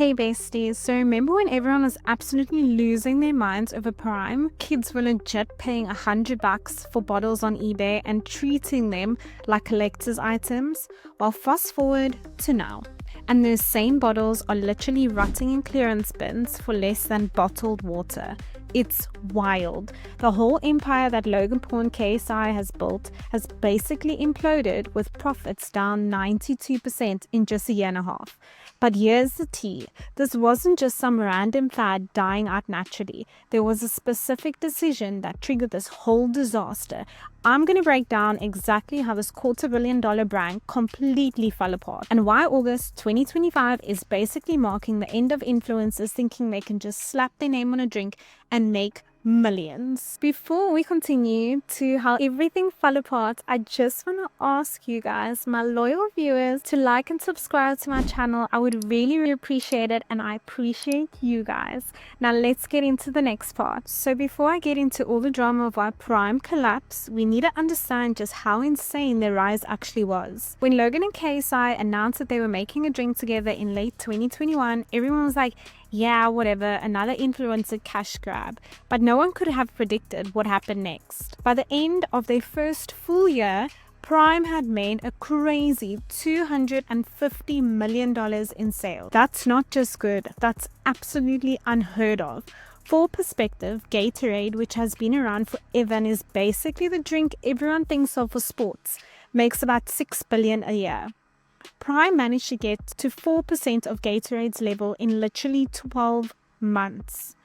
Hey besties, so remember when everyone was absolutely losing their minds over Prime? Kids were legit paying $100 for bottles on eBay and treating them like collector's items. Well, fast forward to now, and those same bottles are literally rotting in clearance bins for less than bottled water. It's wild. The whole empire that Logan Paul and KSI has built has basically imploded, with profits down 92% in just a year and a half. But here's the tea. This wasn't just some random fad dying out naturally. There was a specific decision that triggered this whole disaster. I'm going to break down exactly how this $250 million brand completely fell apart, and why August 2025 is basically marking the end of influencers thinking they can just slap their name on a drink and make millions. Before we continue to how everything fell apart, I just want to ask you guys, my loyal viewers, to like and subscribe to my channel. I would really appreciate it, and I appreciate you guys. Now let's get into the next part. So before I get into all the drama of why Prime collapsed, we need to understand just how insane their rise actually was. When Logan and KSI announced that they were making a drink together in late 2021, everyone was like, yeah, whatever, another influencer cash grab. But no one could have predicted what happened next. By the end of their first full year, Prime had made a crazy $250 million in sales. That's not just good, that's absolutely unheard of. For perspective, Gatorade, which has been around forever and is basically the drink everyone thinks of for sports, makes about $6 billion a year. Prime managed to get to 4% of Gatorade's level in literally 12 months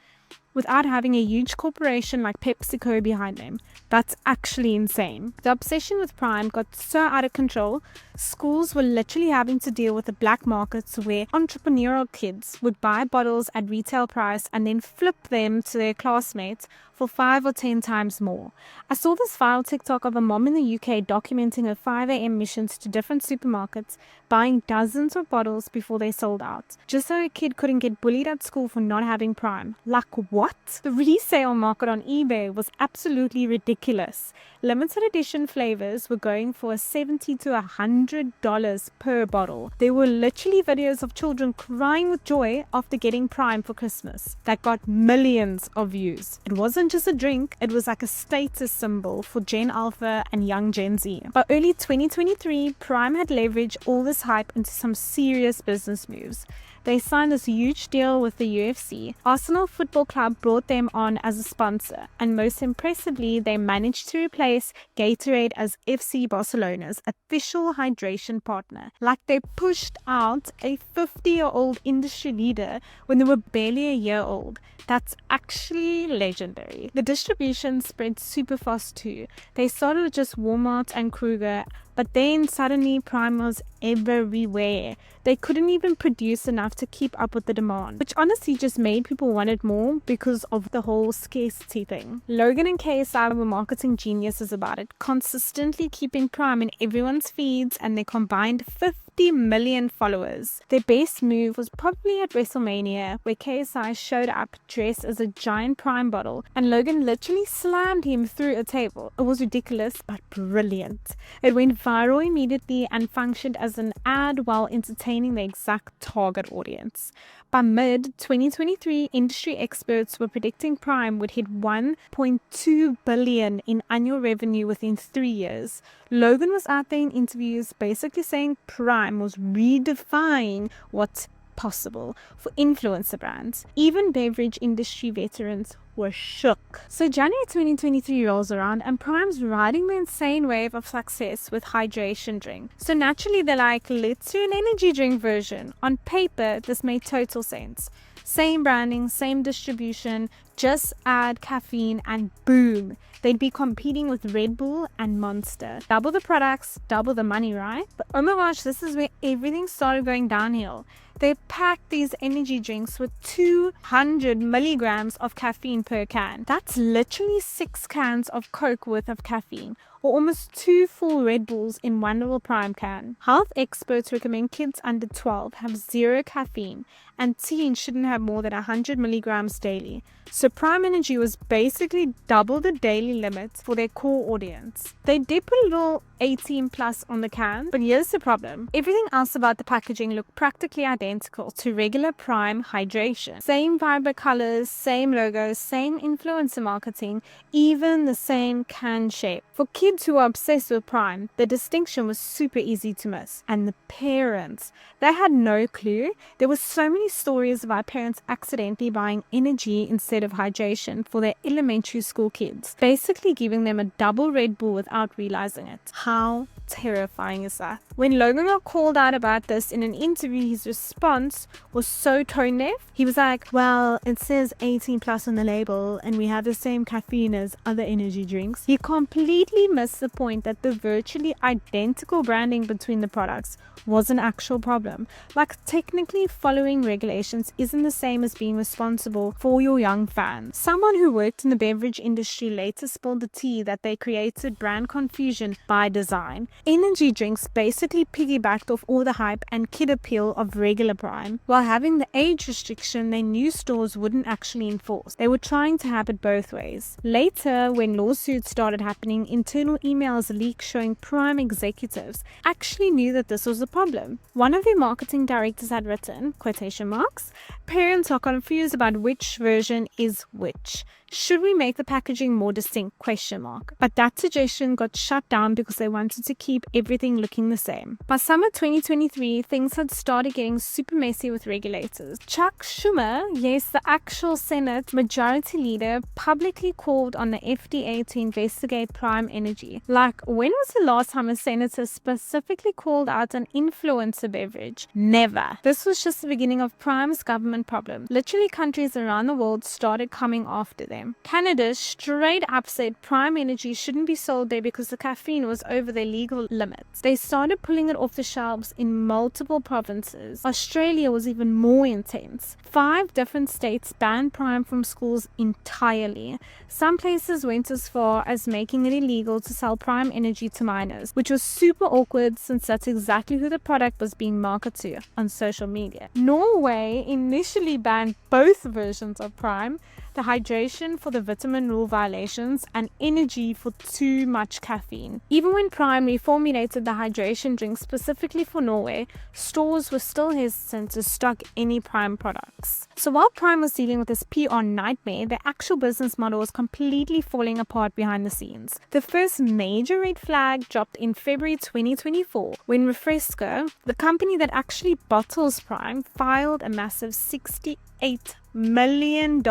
without having a huge corporation like PepsiCo behind them. That's actually insane. The obsession with Prime got so out of control, schools were literally having to deal with the black markets where entrepreneurial kids would buy bottles at retail price and then flip them to their classmates for 5 or 10 times more. I saw this viral TikTok of a mom in the UK documenting her 5 a.m. missions to different supermarkets, buying dozens of bottles before they sold out, just so a kid couldn't get bullied at school for not having Prime. Like what? The resale market on eBay was absolutely ridiculous. Limited edition flavors were going for $70 to $100 per bottle. There were literally videos of children crying with joy after getting Prime for Christmas that got millions of views. It wasn't just a drink, it was like a status symbol for Gen Alpha and young Gen Z. By early 2023, Prime had leveraged all this hype into some serious business moves. They signed this huge deal with the UFC. Arsenal Football Club brought them on as a sponsor, and most impressively, they managed to replace Gatorade as FC Barcelona's official hydration partner. Like, they pushed out a 50-year-old industry leader when they were barely a year old. That's actually legendary. The distribution spread super fast too. They started with just Walmart and Kroger, but then suddenly Prime was everywhere. They couldn't even produce enough to keep up with the demand, which honestly just made people want it more because of the whole scarcity thing. Logan and KSI were marketing geniuses about it, consistently keeping Prime in everyone's feeds, and they combined 50 million followers. Their best move was probably at WrestleMania, where KSI showed up dressed as a giant Prime bottle, and Logan literally slammed him through a table. It was ridiculous, but brilliant. It went viral immediately and functioned as an ad while entertaining the exact target audience. By mid-2023, industry experts were predicting Prime would hit $1.2 billion in annual revenue within 3 years. Logan was out there in interviews basically saying Prime was redefining what's possible for influencer brands. Even beverage industry veterans were shook. So January 2023 rolls around, and Prime's riding the insane wave of success with hydration drink. So naturally they're like, let's do an energy drink version. On paper, this made total sense. Same branding, same distribution, just add caffeine and boom, they'd be competing with Red Bull and Monster. Double the products, double the money, right? But oh my gosh, this is where everything started going downhill. They packed these energy drinks with 200 milligrams of caffeine per can. That's literally 6 cans of Coke worth of caffeine, or almost 2 full Red Bulls in one little Prime can. Health experts recommend kids under 12 have 0 caffeine, and teens shouldn't have more than 100 milligrams daily. So Prime Energy was basically double the daily limit for their core audience. They did put a little 18 plus on the can. But here's the problem. Everything else about the packaging looked practically identical to regular Prime hydration. Same vibrant colors, same logos, same influencer marketing, even the same can shape. For kids who are obsessed with Prime, the distinction was super easy to miss. And the parents, they had no clue. There were so many stories about parents accidentally buying energy instead of hydration for their elementary school kids, basically giving them a double Red Bull without realizing it. How terrifying is that? When Logan got called out about this in an interview, his response was so tone deaf. He was like, well, it says 18 plus on the label and we have the same caffeine as other energy drinks. He completely missed the point that the virtually identical branding between the products was an actual problem. Like, technically following regulations isn't the same as being responsible for your young fans. Someone who worked in the beverage industry later spilled the tea that they created brand confusion by design. Energy drinks basically piggybacked off all the hype and kid appeal of regular Prime, while having the age restriction they knew stores wouldn't actually enforce. They were trying to have it both ways. Later, when lawsuits started happening, internal emails leaked showing Prime executives actually knew that this was a problem. One of their marketing directors had written, quotation marks, "Parents are confused about which version is which. Should we make the packaging more distinct? Question mark." But that suggestion got shut down because they wanted to keep everything looking the same. By summer 2023, things had started getting super messy with regulators. Chuck Schumer, yes, the actual Senate Majority Leader, publicly called on the FDA to investigate Prime Energy. Like, when was the last time a senator specifically called out an influencer beverage? Never. This was just the beginning of Prime's government problem. Literally, countries around the world started coming after them. Canada straight up said Prime Energy shouldn't be sold there because the caffeine was over their legal limits. They started pulling it off the shelves in multiple provinces. Australia was even more intense. 5 different states banned Prime from schools entirely. Some places went as far as making it illegal to sell Prime Energy to minors, which was super awkward since that's exactly who the product was being marketed to on social media. Norway initially banned both versions of Prime, the hydration for the vitamin rule violations and energy for too much caffeine. Even when Prime reformulated the hydration drink specifically for Norway, stores were still hesitant to stock any Prime products. So while Prime was dealing with this PR nightmare, the actual business model was completely falling apart behind the scenes. The first major red flag dropped in February 2024 when Refresco, the company that actually bottles Prime, filed a massive $68 million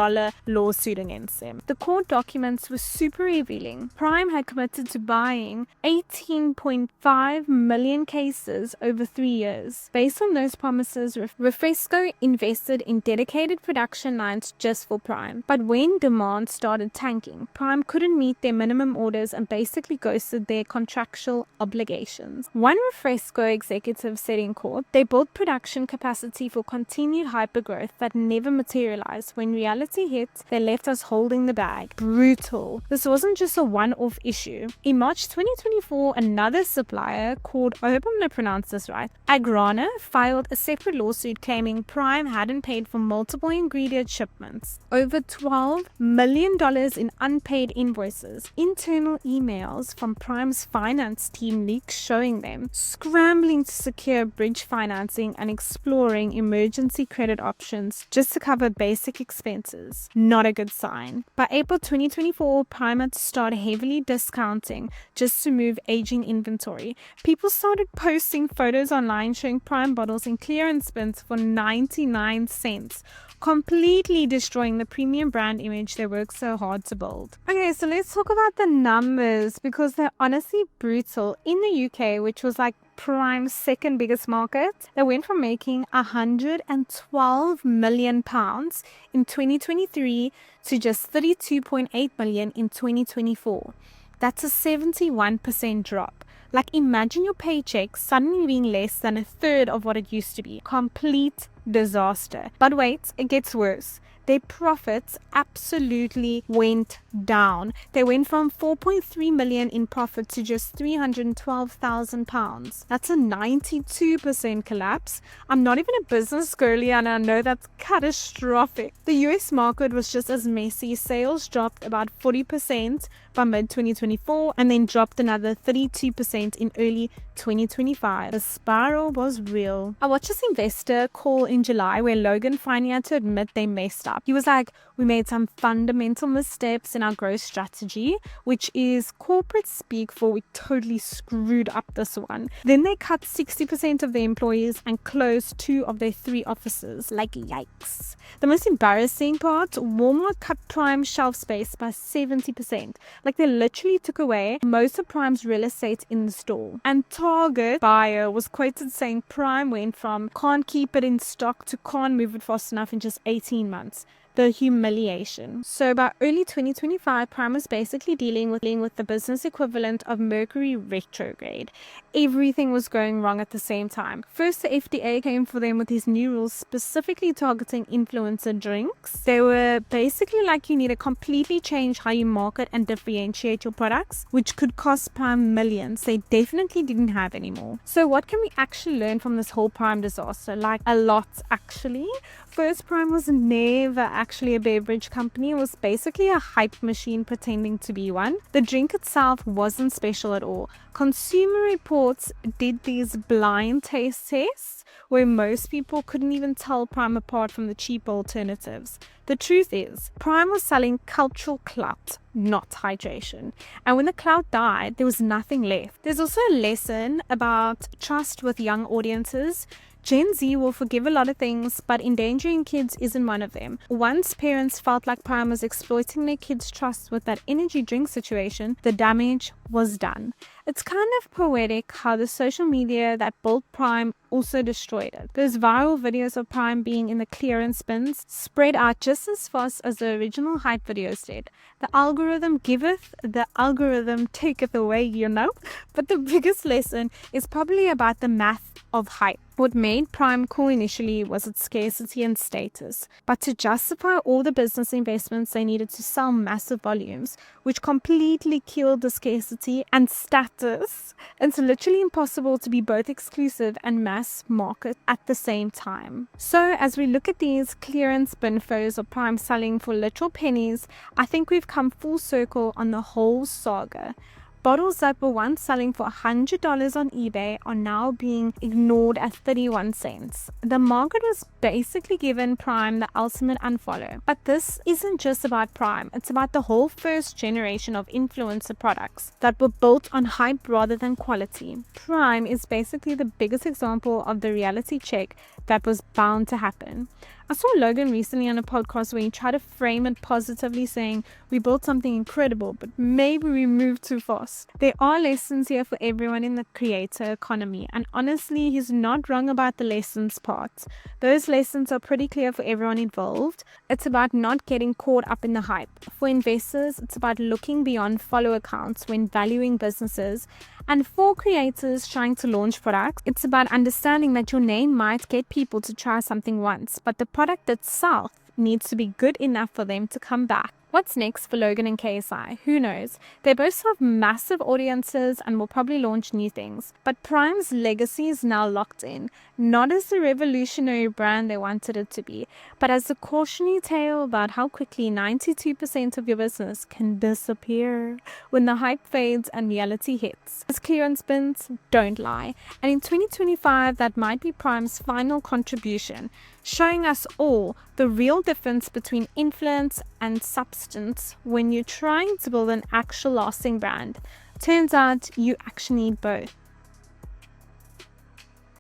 lawsuit against them. The court documents were super revealing. Prime had committed to buying 18.5 million cases over 3 years. Based on those promises, Refresco invested in dedicated production lines just for Prime. But when demand started tanking, Prime couldn't meet their minimum orders and basically ghosted their contractual obligations. One Refresco executive said in court, they built production capacity for continued hypergrowth that never materialized. When reality hit, they left us holding the bag. Brutal. This wasn't just a one-off issue. In March 2024, another supplier called, I hope I'm going to pronounce this right, Agrana, filed a separate lawsuit claiming Prime hadn't paid for multiple ingredient shipments. Over $12 million in unpaid invoices. Internal emails from Prime's finance team leaked showing them scrambling to secure bridge financing and exploring emergency credit options just to cover basic expenses. Not a good sign. By April 2024, Prime had to start heavily discounting just to move aging inventory. People started posting photos online showing Prime bottles in clearance bins for 99 cents, completely destroying the premium brand image they worked so hard to build. Okay, so let's talk about the numbers because they're honestly brutal. In the UK, which was like Prime's second biggest market, they went from making £112 million in 2023 to just $32.8 million in 2024. That's a 71% drop. Like, imagine your paycheck suddenly being less than a third of what it used to be. Complete disaster. But wait, it gets worse. their profits absolutely went down. They went from 4.3 million in profit to just £312,000. That's a 92% collapse. I'm not even a business girly and I know that's catastrophic. The US market was just as messy. Sales dropped about 40% by mid-2024 and then dropped another 32% in early 2025. The spiral was real. I watched this investor call in July where Logan finally had to admit they messed up. He was like, we made some fundamental missteps in our growth strategy, which is corporate speak for we totally screwed up this one. Then they cut 60% of their employees and closed 2 of their 3 offices. Like, yikes. The most embarrassing part, Walmart cut Prime shelf space by 70%. Like, they literally took away most of Prime's real estate in the store. And Target buyer was quoted saying Prime went from can't keep it in stock to can't move it fast enough in just 18 months. The humiliation. So by early 2025, Prime was basically dealing with the business equivalent of Mercury retrograde. Everything was going wrong at the same time. First, the FDA came for them with these new rules specifically targeting influencer drinks. They were basically like, you need to completely change how you market and differentiate your products, which could cost Prime millions. They definitely didn't have anymore. So what can we actually learn from this whole Prime disaster? Like, a lot actually. First, Prime was never actually a beverage company. It was basically a hype machine pretending to be one. The drink itself wasn't special at all. Consumer Reports did these blind taste tests where most people couldn't even tell Prime apart from the cheap alternatives. The truth is, Prime was selling cultural clout, not hydration. And when the clout died, there was nothing left. There's also a lesson about trust with young audiences. Gen Z will forgive a lot of things, but endangering kids isn't one of them. Once parents felt like Prime was exploiting their kids' trust with that energy drink situation, the damage was done. It's kind of poetic how the social media that built Prime also destroyed it. Those viral videos of Prime being in the clearance bins spread out just as fast as the original hype videos did. The algorithm giveth, the algorithm taketh away, you know? But the biggest lesson is probably about the math of hype. What made Prime cool initially was its scarcity and status, but to justify all the business investments they needed to sell massive volumes, which completely killed the scarcity and status. It's literally impossible to be both exclusive and mass market at the same time. So as we look at these clearance bin photos of Prime selling for literal pennies, I think we've come full circle on the whole saga. Bottles that were once selling for $100 on eBay are now being ignored at 31 cents. The market was basically given Prime the ultimate unfollow. But this isn't just about Prime, it's about the whole first generation of influencer products that were built on hype rather than quality. Prime is basically the biggest example of the reality check that was bound to happen. I saw Logan recently on a podcast where he tried to frame it positively, saying, we built something incredible, but maybe we moved too fast. There are lessons here for everyone in the creator economy, and honestly, he's not wrong about the lessons part. Those lessons are pretty clear for everyone involved. It's about not getting caught up in the hype. For investors, it's about looking beyond follow accounts when valuing businesses. And for creators trying to launch products, it's about understanding that your name might get people to try something once, but the product itself needs to be good enough for them to come back. What's next for Logan and KSI? Who knows? They both have massive audiences and will probably launch new things. But Prime's legacy is now locked in, not as the revolutionary brand they wanted it to be, but as a cautionary tale about how quickly 92% of your business can disappear when the hype fades and reality hits. As clearance bins don't lie. And in 2025, that might be Prime's final contribution, showing us all the real difference between influence and substance when you're trying to build an actual lasting brand. Turns out you actually need both.